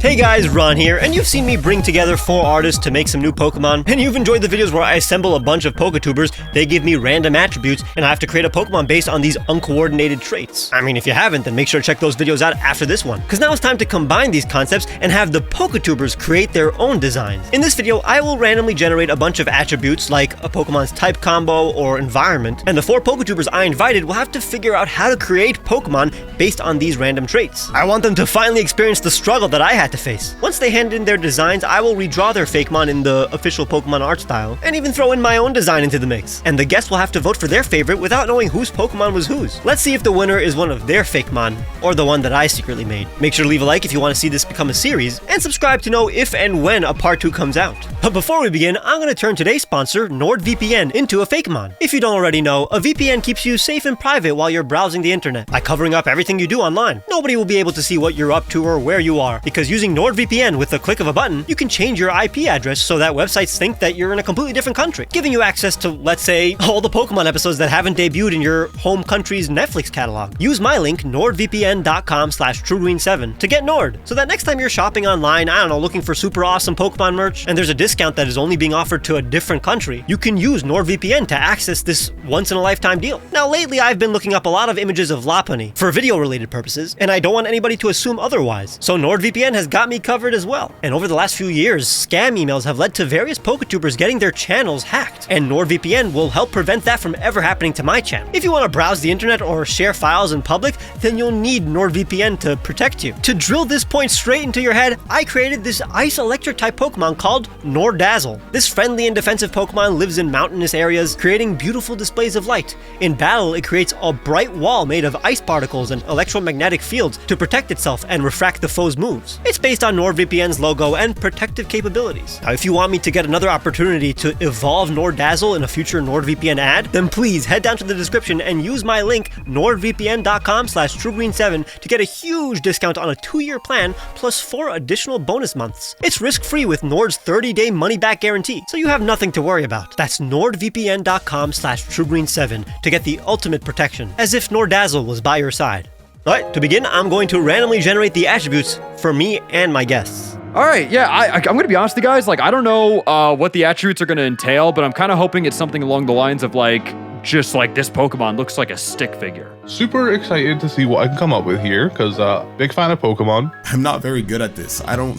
Hey guys, Ron here, and you've seen me bring together 4 artists to make some new Pokemon, and you've enjoyed the videos where I assemble a bunch of Poketubers, they give me random attributes, and I have to create a Pokemon based on these uncoordinated traits. I mean, if you haven't, then make sure to check those videos out after this one, because now it's time to combine these concepts and have the Poketubers create their own designs. In this video, I will randomly generate a bunch of attributes like a Pokemon's type combo or environment, and the 4 Poketubers I invited will have to figure out how to create Pokemon based on these random traits. I want them to finally experience the struggle that I had to face. Once they hand in their designs, I will redraw their Fakemon in the official Pokemon art style, and even throw in my own design into the mix. And the guests will have to vote for their favorite without knowing whose Pokemon was whose. Let's see if the winner is one of their Fakemon, or the one that I secretly made. Make sure to leave a like if you want to see this become a series, and subscribe to know if and when a part 2 comes out. But before we begin, I'm going to turn today's sponsor, NordVPN, into a Fakemon. If you don't already know, a VPN keeps you safe and private while you're browsing the internet by covering up everything you do online. Nobody will be able to see what you're up to or where you are, because using NordVPN with the click of a button, you can change your IP address so that websites think that you're in a completely different country, giving you access to, let's say, all the Pokemon episodes that haven't debuted in your home country's Netflix catalog. Use my link, nordvpn.com/truegreen7 to get Nord, so that next time you're shopping online, I don't know, looking for super awesome Pokemon merch, and there's a discount that is only being offered to a different country, you can use NordVPN to access this once-in-a-lifetime deal. Now, lately, I've been looking up a lot of images of Lopunny for video-related purposes, and I don't want anybody to assume otherwise, so NordVPN has got me covered as well. And over the last few years, scam emails have led to various Poketubers getting their channels hacked, and NordVPN will help prevent that from ever happening to my channel. If you want to browse the internet or share files in public, then you'll need NordVPN to protect you. To drill this point straight into your head, I created this Ice Electric type Pokemon called Nordazzle. This friendly and defensive Pokemon lives in mountainous areas, creating beautiful displays of light. In battle, it creates a bright wall made of ice particles and electromagnetic fields to protect itself and refract the foe's moves. It's based on NordVPN's logo and protective capabilities. Now, if you want me to get another opportunity to evolve Nordazzle in a future NordVPN ad, then please head down to the description and use my link, nordvpn.com/truegreen7 to get a huge discount on a 2-year plan plus 4 additional bonus months. It's risk-free with Nord's 30-day money-back guarantee, so you have nothing to worry about. That's nordvpn.com/truegreen7 to get the ultimate protection, as if Nordazzle was by your side. Alright, to begin, I'm going to randomly generate the attributes for me and my guests. All right, yeah, I'm going to be honest with you guys, like, I don't know what the attributes are going to entail, but I'm kind of hoping it's something along the lines of, like, just like this Pokemon looks like a stick figure. Super excited to see what I can come up with here, because big fan of Pokemon. I'm not very good at this. I don't...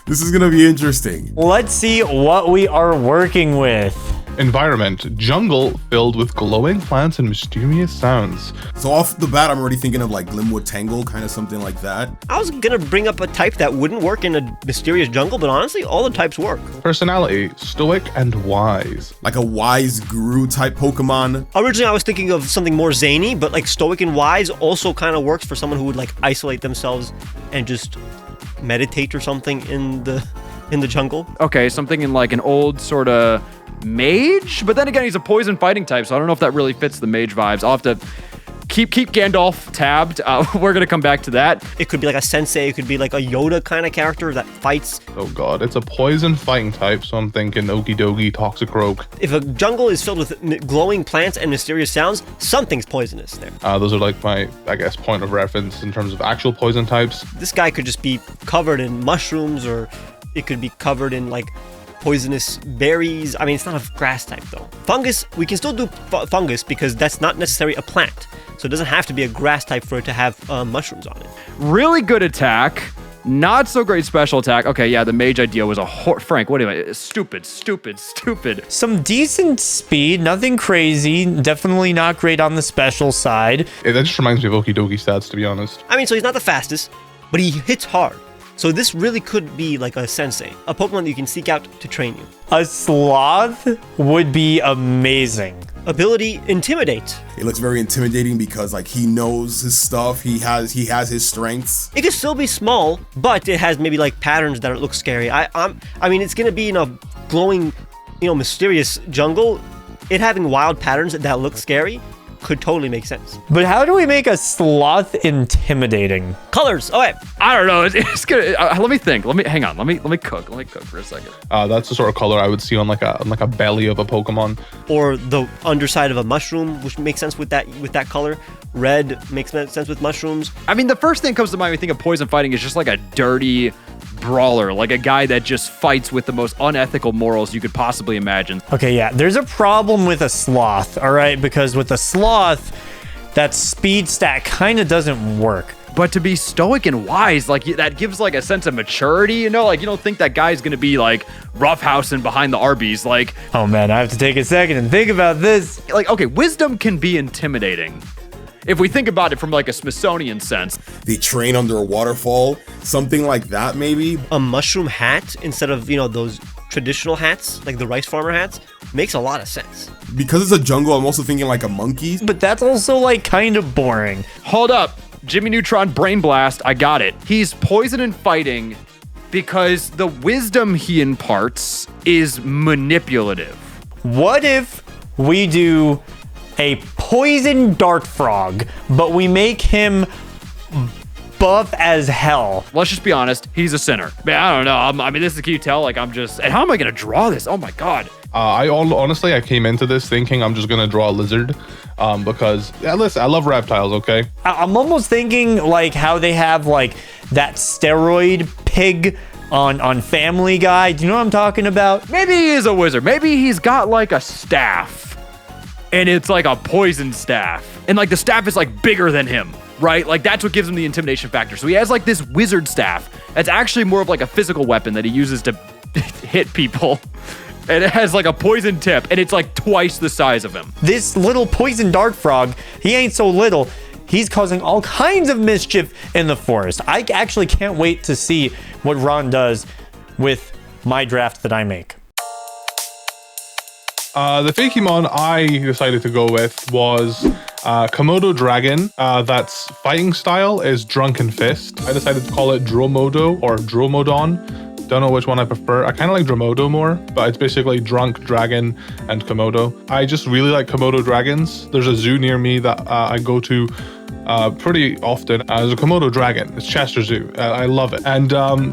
This is going to be interesting. Let's see what we are working with. Environment, jungle filled with glowing plants and mysterious sounds. So off the bat, I'm already thinking of like Glimwood Tangle, kind of something like that. I was gonna bring up a type that wouldn't work in a mysterious jungle, but honestly, all the types work. Personality, stoic and wise. Like a wise guru type Pokemon. Originally, I was thinking of something more zany, but like stoic and wise also kind of works for someone who would like isolate themselves and just meditate or something in the jungle. Okay, something in like an old sort of mage, but then again, he's a poison fighting type, so I don't know if that really fits the mage vibes. I'll have to keep Gandalf tabbed. We're gonna come back to that. It could be like a sensei, it could be like a Yoda kind of character that fights. Oh god, it's a poison fighting type, so I'm thinking Okidogi, Toxicroak. If a jungle is filled with glowing plants and mysterious sounds, something's poisonous there. Those are like my, I guess, point of reference in terms of actual poison types. This guy could just be covered in mushrooms, or it could be covered in like poisonous berries. I mean, it's not a grass type though. Fungus, we can still do fungus because that's not necessarily a plant. So it doesn't have to be a grass type for it to have mushrooms on it. Really good attack. Not so great special attack. Okay, yeah, the mage idea was a Frank, what do you... Stupid. Some decent speed, nothing crazy. Definitely not great on the special side. That just reminds me of Okidogi stats, to be honest. I mean, so he's not the fastest, but he hits hard. So this really could be like a sensei, a Pokemon that you can seek out to train you. A sloth would be amazing. Ability, Intimidate. It looks very intimidating because like he knows his stuff. He has his strengths. It can still be small, but it has maybe like patterns that look scary. I mean, it's gonna be in a glowing, mysterious jungle. It having wild patterns that look scary could totally make sense. But how do we make a sloth intimidating? Colors. All right. I don't know. It's gonna. Let me think. Hang on. Let me cook. Let me cook for a second. That's the sort of color I would see on like a belly of a Pokemon. Or the underside of a mushroom, which makes sense with that color. Red makes sense with mushrooms. I mean, the first thing that comes to mind when you think of poison fighting is just like a dirty brawler, like a guy that just fights with the most unethical morals you could possibly imagine. Okay, yeah, there's a problem with a sloth, all right? Because with a sloth, that speed stat kind of doesn't work. But to be stoic and wise, like that gives like a sense of maturity, you know? Like you don't think that guy's gonna be like roughhousing behind the Arby's, like. Oh man, I have to take a second and think about this. Like, okay, wisdom can be intimidating. If we think about it from like a Smithsonian sense. They train under a waterfall, something like that maybe. A mushroom hat instead of, those traditional hats, like the rice farmer hats, makes a lot of sense. Because it's a jungle, I'm also thinking like a monkey. But that's also like kind of boring. Hold up, Jimmy Neutron Brain Blast, I got it. He's poison and fighting because the wisdom he imparts is manipulative. What if we do a poison dart frog, but we make him buff as hell? Let's just be honest, he's a sinner. Man, I don't know. I mean, this is, can you tell? Like, and how am I gonna draw this? Oh my God. Honestly, I came into this thinking I'm just gonna draw a lizard, because listen, I love reptiles. Okay. I'm almost thinking like how they have like that steroid pig on Family Guy. Do you know what I'm talking about? Maybe he is a wizard. Maybe he's got like a staff. And it's like a poison staff. And like the staff is like bigger than him, right? Like that's what gives him the intimidation factor. So he has like this wizard staff. That's actually more of like a physical weapon that he uses to hit people. And it has like a poison tip and it's like twice the size of him. This little poison dart frog, he ain't so little. He's causing all kinds of mischief in the forest. I actually can't wait to see what Ron does with my draft that I make. The Fakemon I decided to go with was Komodo Dragon. That's fighting style is Drunken Fist. I decided to call it Dromodo or Dromodon. Don't know which one I prefer. I kind of like Dromodo more, but it's basically Drunk Dragon and Komodo. I just really like Komodo dragons. There's a zoo near me that I go to pretty often. There's a Komodo dragon. It's Chester Zoo. I love it. And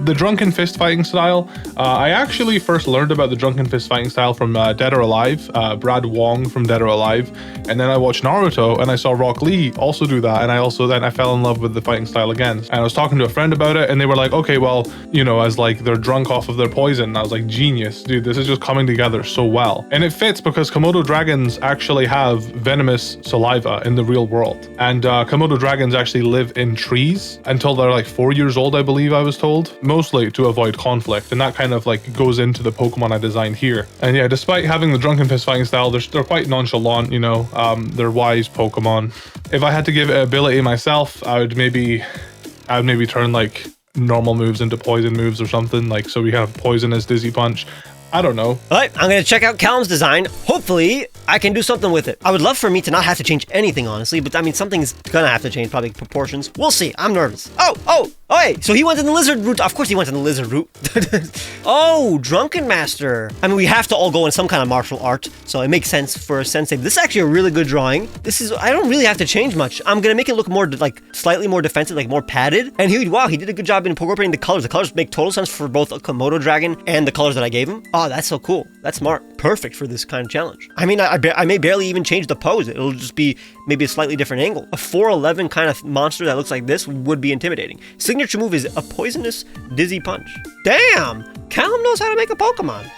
the Drunken Fist fighting style, I actually first learned about the Drunken Fist fighting style from Dead or Alive, Brad Wong from Dead or Alive. And then I watched Naruto and I saw Rock Lee also do that. And I fell in love with the fighting style again. And I was talking to a friend about it and they were like, okay, well, as like they're drunk off of their poison. And I was like, genius, dude, this is just coming together so well. And it fits because Komodo dragons actually have venomous saliva in the real world. And Komodo dragons actually live in trees until they're like 4 years old, I believe I was told, mostly to avoid conflict. And that kind of like goes into the Pokemon I designed here. And yeah, despite having the Drunken Fist fighting style, they're quite nonchalant, they're wise Pokemon. If I had to give it ability myself, I would maybe turn like normal moves into poison moves or something. Like, so we have poison as Dizzy Punch. I don't know. All right, I'm going to check out Callum's design. Hopefully, I can do something with it. I would love for me to not have to change anything, honestly, but I mean, something's going to have to change, probably proportions. We'll see. I'm nervous. Oh, hey, so he went in the lizard route. Of course he went in the lizard route. Oh, Drunken Master. I mean, we have to all go in some kind of martial art, so it makes sense for a sensei. This is actually a really good drawing. I don't really have to change much. I'm going to make it look more, like, slightly more defensive, like more padded. And he did a good job in incorporating the colors. The colors make total sense for both a Komodo dragon and the colors that I gave him. Oh, that's so cool. That's smart. Perfect for this kind of challenge. I mean, I may barely even change the pose. It'll just be maybe a slightly different angle. A 4'11" kind of monster that looks like this would be intimidating. Signature move is a poisonous Dizzy Punch. Damn! Callum knows how to make a Pokemon.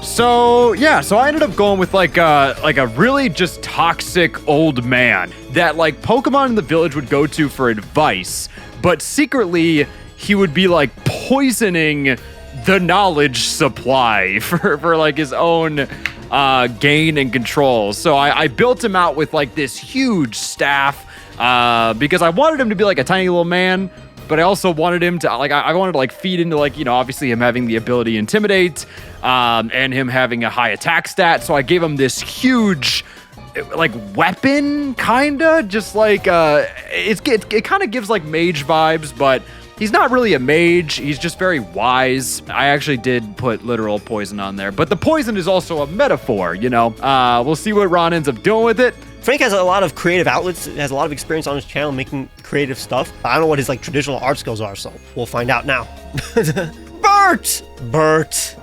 So I ended up going with like a really just toxic old man that like Pokemon in the village would go to for advice, but secretly he would be like poisoning the knowledge supply for like his own gain and control. So I built him out with like this huge staff because I wanted him to be like a tiny little man, but I also wanted him to like I wanted to like feed into like obviously him having the ability to intimidate and him having a high attack stat. So I gave him this huge like weapon, kinda just like it kind of gives like mage vibes, but He's not really a mage. He's just very wise. I actually did put literal poison on there, but the poison is also a metaphor, you know? We'll see what Ron ends up doing with it. Frank has a lot of creative outlets, has a lot of experience on his channel making creative stuff. I don't know what his like traditional art skills are, so we'll find out now. Bert!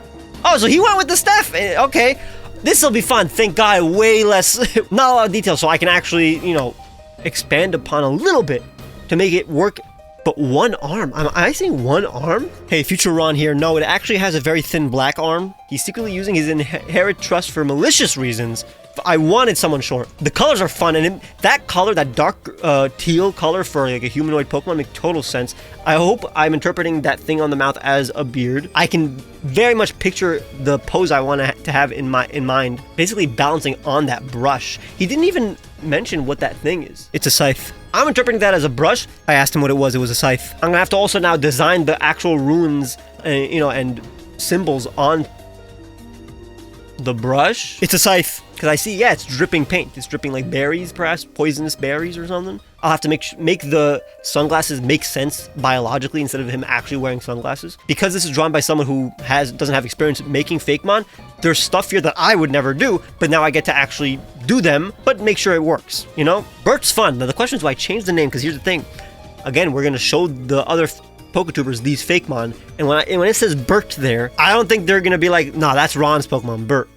Oh, so he went with the staff. Okay, this will be fun. Thank God, way less, not a lot of detail, so I can actually, you know, expand upon a little bit to make it work. But one arm? Am I seeing one arm? Hey, future Ron here. No, it actually has a very thin black arm. He's secretly using his inherent trust for malicious reasons. I wanted someone short. The colors are fun, and that color, that dark teal color for like a humanoid Pokemon makes total sense. I hope I'm interpreting that thing on the mouth as a beard. I can very much picture the pose I want to have in mind, basically balancing on that brush. He didn't even mention what that thing is. It's a scythe. I'm interpreting that as a brush. I asked him what it was. It was a scythe. I'm gonna have to also now design the actual runes, you know, and symbols on the brush. It's a scythe. Because I see, yeah, it's dripping paint. It's dripping like berries, perhaps poisonous berries or something. I'll have to make the sunglasses make sense biologically instead of him actually wearing sunglasses. Because this is drawn by someone who doesn't have experience making Fakemon, there's stuff here that I would never do, but now I get to actually do them, but make sure it works, you know? Bert's fun. Now the question is, do I change the name? Because here's the thing. Again, we're going to show the other Poketubers these Fakemon, and when it says Bert there, I don't think they're going to be like, nah, that's Ron's Pokemon, Bert.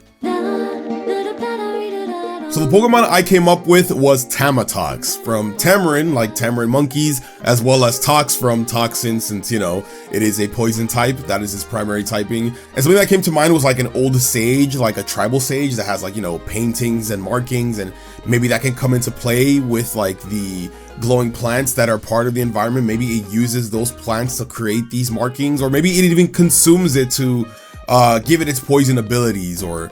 So the Pokemon I came up with was Tamatox from Tamarin, like Tamarin monkeys, as well as Tox from Toxin, since, you know, it is a poison type. That is his primary typing. And something that came to mind was like an old sage, like a tribal sage that has like, you know, paintings and markings, and maybe that can come into play with like the glowing plants that are part of the environment. Maybe it uses those plants to create these markings, or maybe it even consumes it to give it its poison abilities, or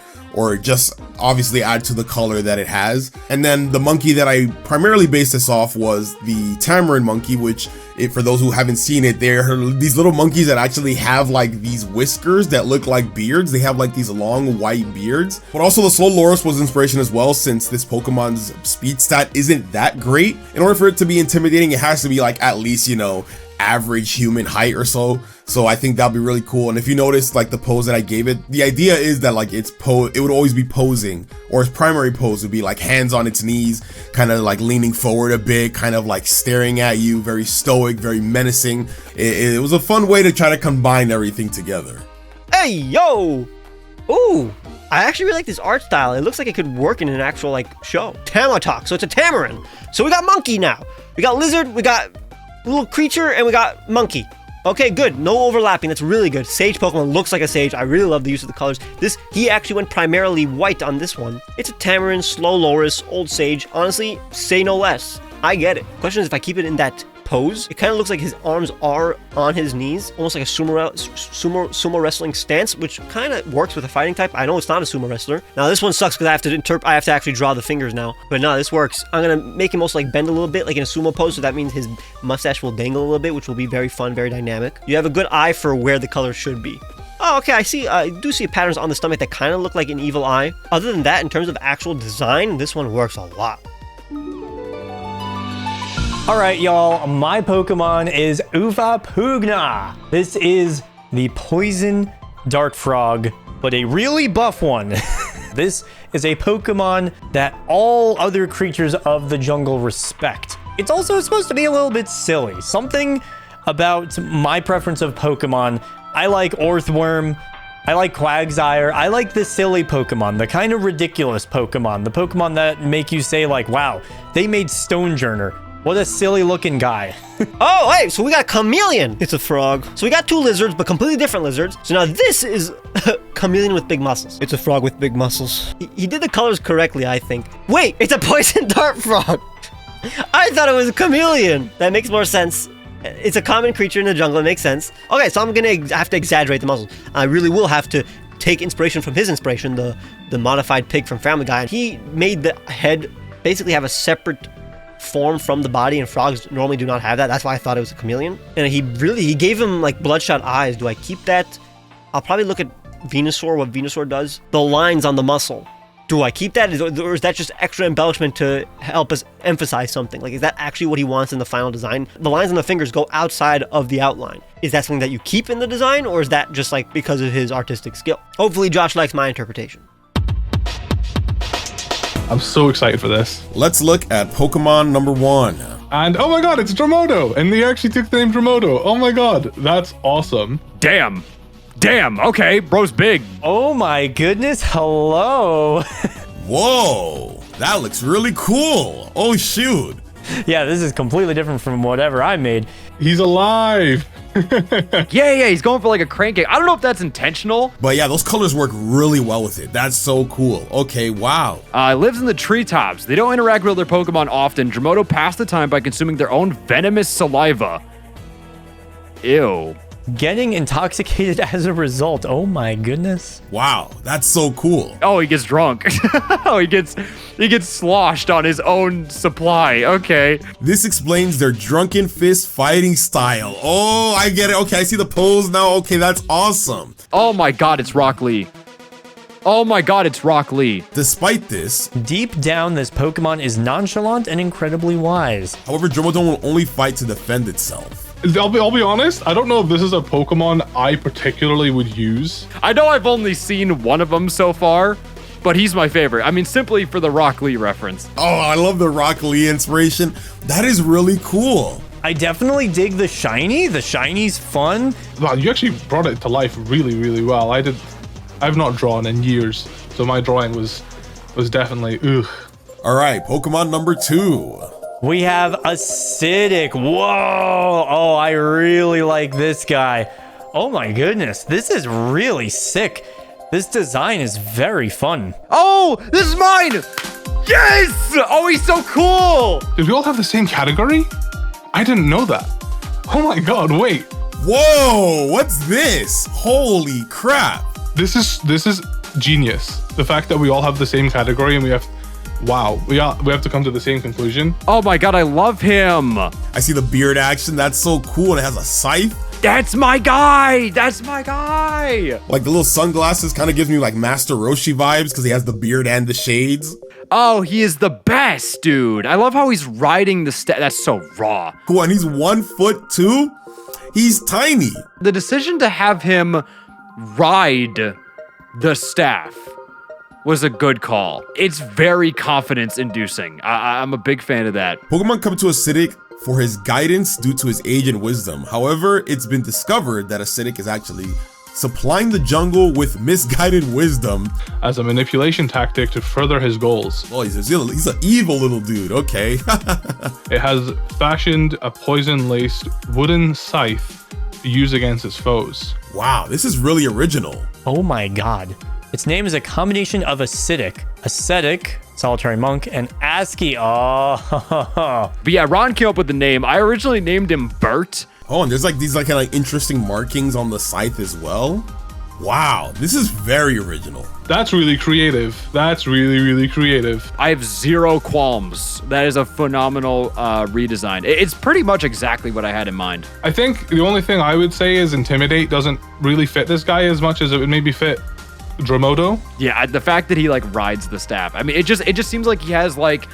just obviously add to the color that it has. And then the monkey that I primarily based this off was the Tamarin monkey, which, for those who haven't seen it, they're these little monkeys that actually have like these whiskers that look like beards. They have like these long white beards. But also the Slowlorus was inspiration as well, since this Pokemon's speed stat isn't that great. In order for it to be intimidating, it has to be like at least, you know, average human height or so. So I think that'd be really cool. And if you notice like the pose that I gave it, the idea is that like it would always be posing, or its primary pose would be like hands on its knees, kind of like leaning forward a bit, kind of like staring at you, very stoic, very menacing. It was a fun way to try to combine everything together. Hey, yo! Ooh, I actually really like this art style. It looks like it could work in an actual like show. Tamatox, so it's a Tamarin. So we got monkey now. We got lizard, we got little creature, and we got monkey. Okay, good. No overlapping. That's really good. Sage Pokemon looks like a sage. I really love the use of the colors. He actually went primarily white on this one. It's a Tamarin, Slowlorus, Old Sage. Honestly, say no less. I get it. Question is, if I keep it in that pose, it kind of looks like his arms are on his knees, almost like a sumo wrestling stance, which kind of works with a fighting type. I know it's not a sumo wrestler. Now this one sucks because I have to actually draw the fingers now. But no, this works. I'm gonna make him also like bend a little bit, like in a sumo pose, so that means his mustache will dangle a little bit, which will be very fun, very dynamic. You have a good eye for where the color should be. Oh, okay, I do see patterns on the stomach that kind of look like an evil eye. Other than that, in terms of actual design, this one works a lot. Alright, y'all, my Pokemon is Ufapugna. This is the Poison Dart Frog, but a really buff one. This is a Pokemon that all other creatures of the jungle respect. It's also supposed to be a little bit silly. Something about my preference of Pokemon. I like Orthworm. I like Quagsire. I like the silly Pokemon, the kind of ridiculous Pokemon, the Pokemon that make you say like, wow, they made Stonejourner. What a silly looking guy. Oh, hey, so we got Chameleon. It's a frog. So we got two lizards, but completely different lizards. So now this is Chameleon with big muscles. It's a frog with big muscles. He did the colors correctly, I think. Wait, it's a poison dart frog. I thought it was a chameleon. That makes more sense. It's a common creature in the jungle. It makes sense. Okay, so I'm gonna have to exaggerate the muscles. I really will have to take inspiration from his inspiration, the modified pig from Family Guy. And he made the head basically have a separate form from the body, and frogs normally do not have that. That's why I thought it was a chameleon. And he gave him like bloodshot eyes. Do I keep that? I'll probably look at Venusaur, what Venusaur does. The lines on the muscle. Do I keep that, or is that just extra embellishment to help us emphasize something? Like, is that actually what he wants in the final design? The lines on the fingers go outside of the outline. Is that something that you keep in the design, or is that just like because of his artistic skill? Hopefully Josh likes my interpretation. I'm so excited for this. Let's look at Pokemon number 1. And oh my god, it's Dramodo! And they actually took the name Dramodo. Oh my god, that's awesome. Damn. Okay, bro's big. Oh my goodness, hello. Whoa, that looks really cool. Oh shoot. Yeah, this is completely different from whatever I made. He's alive. Yeah, he's going for like a cranking. I don't know if that's intentional. But yeah, those colors work really well with it. That's so cool. Okay, wow. Lives in the treetops. They don't interact with other Pokemon often. Dramodo pass the time by consuming their own venomous saliva. Ew. Getting intoxicated as a result. Oh my goodness. Wow, that's so cool. Oh, he gets drunk. Oh, he gets sloshed on his own supply. Okay. This explains their drunken fist fighting style. Oh, I get it. Okay, I see the pose now. Okay, that's awesome. Oh my god, it's Rock Lee. Despite this, Deep down, this Pokemon is nonchalant and incredibly wise. however, Dromodon will only fight to defend itself. I'll be honest, I don't know if this is a Pokemon I particularly would use. I know I've only seen one of them so far, but he's my favorite. I mean, simply for the Rock Lee reference. Oh, I love the Rock Lee inspiration. That is really cool. I definitely dig the shiny. The shiny's fun. Wow, you actually brought it to life really, really well. I've not drawn in years, so my drawing was definitely ugh. All right, Pokemon number 2. We have Acidic. Whoa. Oh, I really like this guy. Oh my goodness. This is really sick. This design is very fun. Oh, this is mine! Yes! Oh, he's so cool! Did we all have the same category? I didn't know that. Oh my god, wait. Whoa, what's this? Holy crap. This is genius. The fact that we all have the same category and we have to come to the same conclusion. Oh my god, I love him! I see the beard action. That's so cool. And it has a scythe. That's my guy! Like the little sunglasses kind of gives me like Master Roshi vibes because he has the beard and the shades. Oh, he is the best, dude. I love how he's riding the That's so raw. Cool, and he's 1 foot too. He's tiny. The decision to have him ride the staff was a good call. It's very confidence-inducing. I'm a big fan of that. Pokemon come to Acidic for his guidance due to his age and wisdom. However, it's been discovered that Acidic is actually supplying the jungle with misguided wisdom as a manipulation tactic to further his goals. Oh, he's an evil little dude. Okay. It has fashioned a poison-laced wooden scythe to use against its foes. Wow, this is really original. Oh my god. Its name is a combination of ascetic, solitary monk, and ASCII. Oh, But yeah, Ron came up with the name. I originally named him Bert. Oh, and there's like these kind of interesting markings on the scythe as well. Wow, this is very original. That's really creative. That's really, really creative. I have zero qualms. That is a phenomenal redesign. It's pretty much exactly what I had in mind. I think the only thing I would say is Intimidate doesn't really fit this guy as much as it would maybe fit Dramodo. Yeah, the fact that he like rides the staff. I mean, it just seems like he has like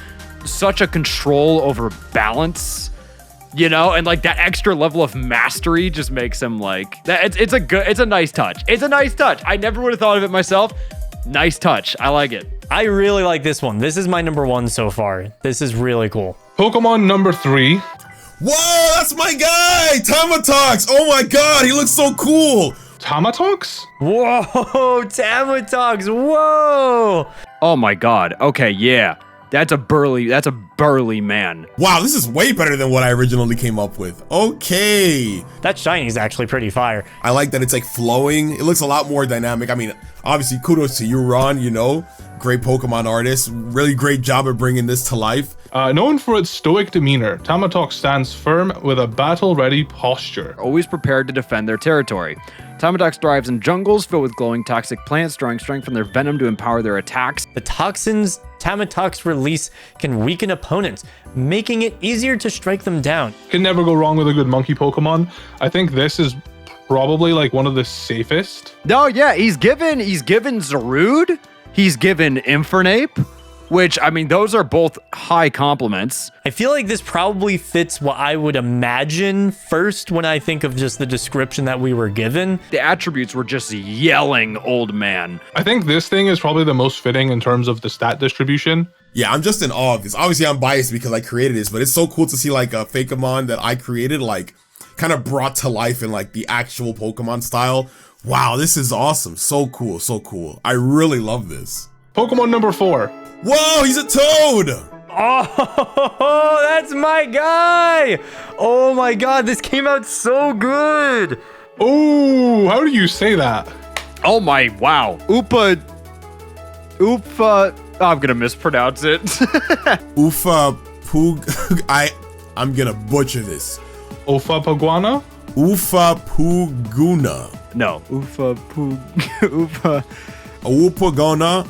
such a control over balance, you know, and like that extra level of mastery just makes him like that. It's a nice touch. It's a nice touch. I never would have thought of it myself. Nice touch. I like it. I really like this one. This is my number 1 so far. This is really cool. Pokemon number 3. Whoa, that's my guy, Tamatox. Oh my god, he looks so cool. Tamatox? Whoa, Tamatox. Whoa. Oh my god. Okay, yeah. That's a burly man. Wow, this is way better than what I originally came up with. Okay. That shiny is actually pretty fire. I like that it's like flowing. It looks a lot more dynamic. I mean, obviously kudos to you, Ron, you know, great Pokemon artist. Really great job of bringing this to life. Known for its stoic demeanor, Tamatox stands firm with a battle-ready posture. Always prepared to defend their territory. Tamatox thrives in jungles filled with glowing toxic plants, drawing strength from their venom to empower their attacks. The toxins Tamatox release can weaken opponents, making it easier to strike them down. Can never go wrong with a good monkey Pokemon. I think this is probably like one of the safest. No, yeah, he's given Zarude. He's given Infernape, which, I mean, those are both high compliments. I feel like this probably fits what I would imagine first when I think of just the description that we were given. The attributes were just yelling old man. I think this thing is probably the most fitting in terms of the stat distribution. Yeah, I'm just in awe of this. Obviously, I'm biased because I created this, but it's so cool to see like a Fakemon that I created, like kind of brought to life in like the actual Pokemon style. Wow, this is awesome. So cool, so cool. I really love this. Pokemon number 4. Whoa, he's a Toad! Oh, that's my guy. Oh my God, this came out so good. Oh, how do you say that? Oh my, wow. Oopa, I'm gonna mispronounce it. Ufa Pug... I'm gonna butcher this. Ofa Paguana? Ufa Puguna. No, Ufa. Upaguna.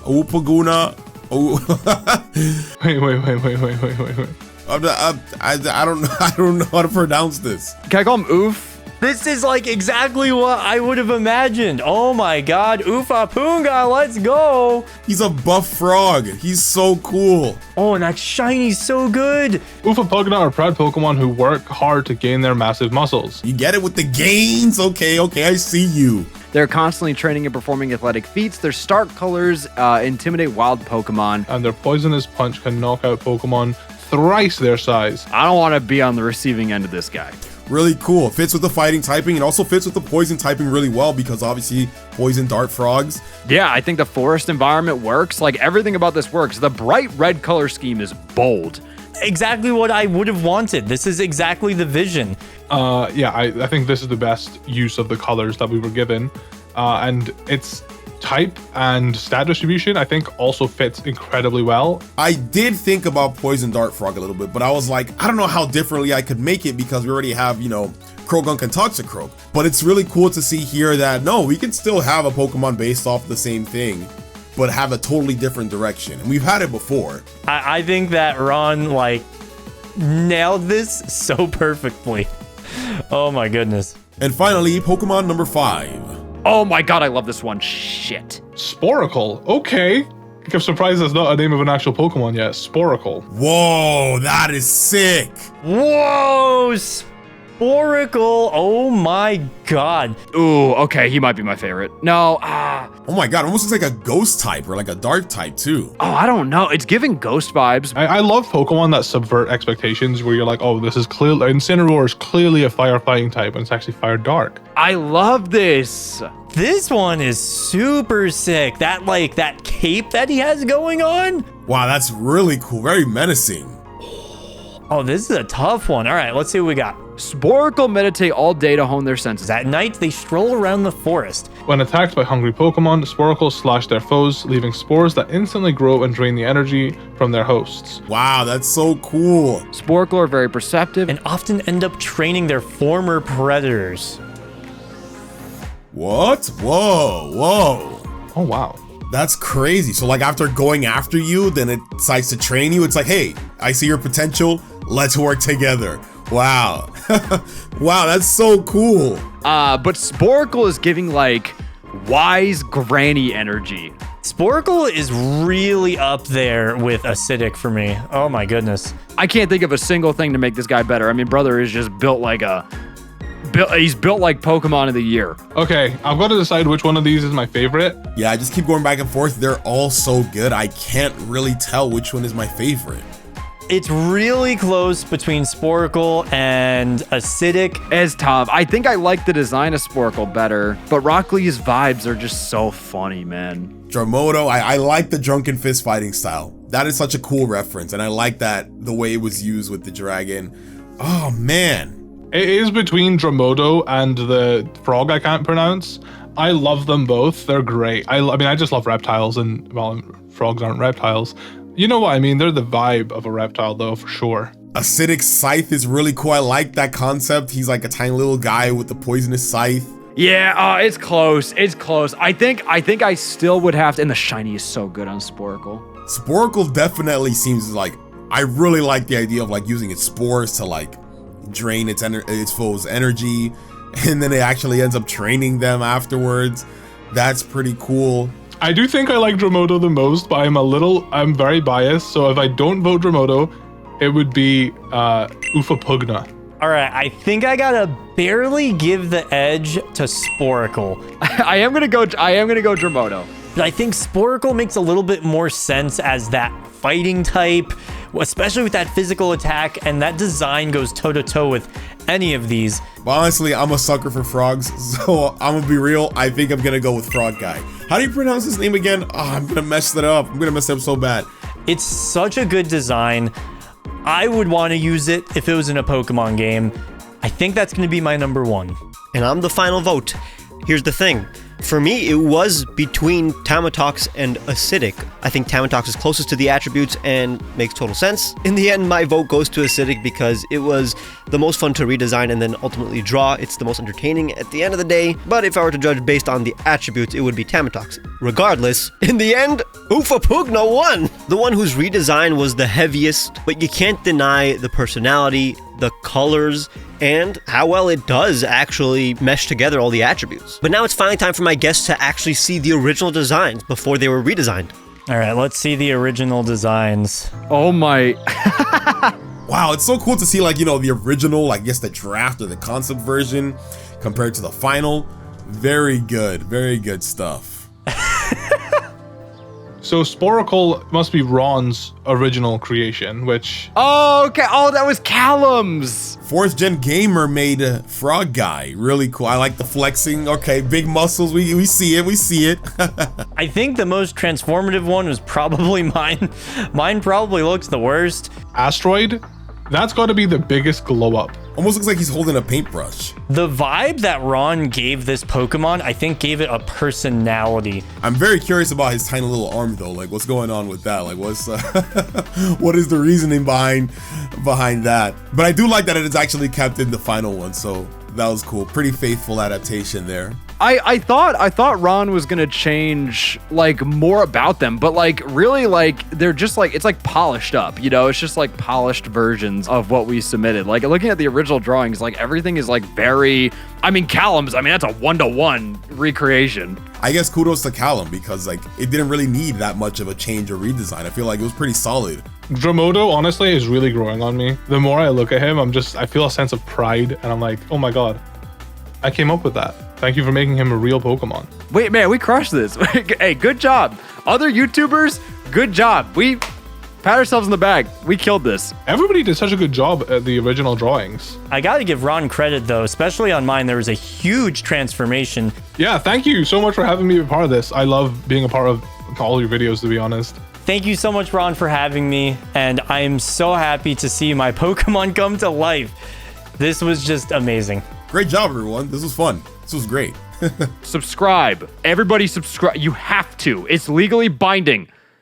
Wait. I don't know how to pronounce this. Can I call him Oof? This is like exactly what I would have imagined. Oh my God, Ufa Punga, let's go. He's a buff frog. He's so cool. Oh, and that shiny's so good. Ufa Pugna are proud Pokemon who work hard to gain their massive muscles. You get it with the gains? Okay, I see you. They're constantly training and performing athletic feats. Their stark colors intimidate wild Pokemon. And their poisonous punch can knock out Pokemon thrice their size. I don't want to be on the receiving end of this guy. Really cool. Fits with the fighting typing and also fits with the poison typing really well because obviously poison dart frogs. Yeah, I think the forest environment works. Like everything about this works. The bright red color scheme is bold. Exactly what I would have wanted. This is exactly the vision. Yeah, I think this is the best use of the colors that we were given. And its type and stat distribution, I think, also fits incredibly well. I did think about poison dart frog a little bit, but I was like, I don't know how differently I could make it because we already have, you know, Croagunk and Toxicroak. But it's really cool to see here that, no, we can still have a Pokemon based off the same thing, but have a totally different direction. And we've had it before. I think that Ron, like, nailed this so perfectly. Oh my goodness. And finally, Pokemon number 5. Oh my God, I love this one. Shit. Sporcle. Okay. I'm surprised that's not a name of an actual Pokemon yet. Sporcle. Whoa, that is sick. Whoa, Sporcle. Oh my God. Ooh, okay, he might be my favorite. No, Oh my God, almost looks like a ghost type or like a dark type too. oh, I don't know. It's giving ghost vibes. I love Pokemon that subvert expectations where you're like, oh, this is clearly, Incineroar is clearly a fire fighting type and it's actually fire dark. I love this. This one is super sick. That, like, that cape that he has going on. Wow, that's really cool. Very menacing. Oh, this is a tough one. All right, let's see what we got. Sporcle meditate all day to hone their senses. At night, they stroll around the forest. When attacked by hungry Pokemon, Sporcles slash their foes, leaving spores that instantly grow and drain the energy from their hosts. Wow, that's so cool. Sporcle are very perceptive. And often end up training their former predators. What? Whoa. Oh, wow. That's crazy. So like after going after you, then it decides to train you. It's like, hey, I see your potential. Let's work together. Wow. Wow, that's so cool. But Sporcle is giving like wise granny energy. Sporcle is really up there with acidic for me. Oh my goodness. I can't think of a single thing to make this guy better. I mean, brother is just built like he's built like Pokemon of the year. Okay, I've got to decide which one of these is my favorite. Yeah, I just keep going back and forth. They're all so good. I can't really tell which one is my favorite. It's really close between Sporcle and acidic. It's tough. I think I like the design of Sporcle better, but Rock Lee's vibes are just so funny, man. Dramodo, I like the Drunken Fist fighting style. That is such a cool reference, and I like that the way it was used with the dragon. Oh, man. It is between Dramodo and the frog I can't pronounce. I love them both. They're great. I mean, I just love reptiles, and, well, frogs aren't reptiles. You know what I mean? They're the vibe of a reptile, though, for sure. Acidic Scythe is really cool. I like that concept. He's like a tiny little guy with the poisonous scythe. Yeah, it's close. It's close. I think I still would have to, and the shiny is so good on Sporcle. Sporcle definitely seems like, I really like the idea of like using its spores to like drain its foe's energy, and then it actually ends up training them afterwards. That's pretty cool. I do think I like Dromodo the most, but I'm very biased. So if I don't vote Dromodo, it would be Ufapugna. All right, I think I gotta barely give the edge to Sporkle. I am gonna go Dromodo. But I think Sporkle makes a little bit more sense as that fighting type, especially with that physical attack, and that design goes toe-to-toe with any of these. But honestly, I'm a sucker for frogs, so I'm gonna be real. I think I'm gonna go with Frog Guy. How do you pronounce his name again? Oh, I'm gonna mess it up. I'm gonna mess it up so bad. It's such a good design. I would want to use it if it was in a Pokemon game. I think that's going to be my number one. And I'm the final vote. Here's the thing. For me, it was between Tamatox and Acidic. I think Tamatox is closest to the attributes and makes total sense. In the end, my vote goes to Acidic because it was the most fun to redesign and then ultimately draw. It's the most entertaining at the end of the day. But if I were to judge based on the attributes, it would be Tamatox. Regardless, in the end, Ufapugna won! The one whose redesign was the heaviest, but you can't deny the personality, the colors, and how well it does actually mesh together all the attributes. But now it's finally time for my guests to actually see the original designs before they were redesigned. All right, let's see the original designs. Oh my. Wow, it's so cool to see, like, you know, the original, I guess the draft or the concept version compared to the final. Very good stuff. So Sporkle must be Ron's original creation, which... Oh, okay. Oh, that was Callum's. 4th Gen Gamer made Frog Guy. Really cool. I like the flexing. Okay, big muscles. We see it. I think the most transformative one was probably mine. Mine probably looks the worst. Astroid, that's got to be the biggest glow up. Almost looks like he's holding a paintbrush. The vibe that Ron gave this Pokemon, I think gave it a personality. I'm very curious about his tiny little arm though. Like, what's going on with that? Like, what's what is the reasoning behind that? But I do like that it is actually kept in the final one, so that was cool. Pretty faithful adaptation there. I thought Ron was gonna change like more about them, but like really like they're just like it's like polished up, you know, it's just like polished versions of what we submitted. Like looking at the original drawings, like everything is like very, I mean, Callum's, I mean, that's a 1-to-1 recreation. I guess kudos to Callum because like it didn't really need that much of a change or redesign. I feel like it was pretty solid. Dromodo, honestly, is really growing on me. The more I look at him, I feel a sense of pride and I'm like, oh my God, I came up with that. Thank you for making him a real Pokemon. Wait, man, we crushed this. Hey, good job. Other YouTubers, good job. We pat ourselves in the back. We killed this. Everybody did such a good job at the original drawings. I gotta give Ron credit though, especially on mine, there was a huge transformation. Yeah, thank you so much for having me be a part of this. I love being a part of all your videos, to be honest. Thank you so much, Ron, for having me, and I am so happy to see my Pokemon come to life. This was just amazing. Great job, everyone. This was fun. This was great. Subscribe. Everybody subscribe. You have to. It's legally binding.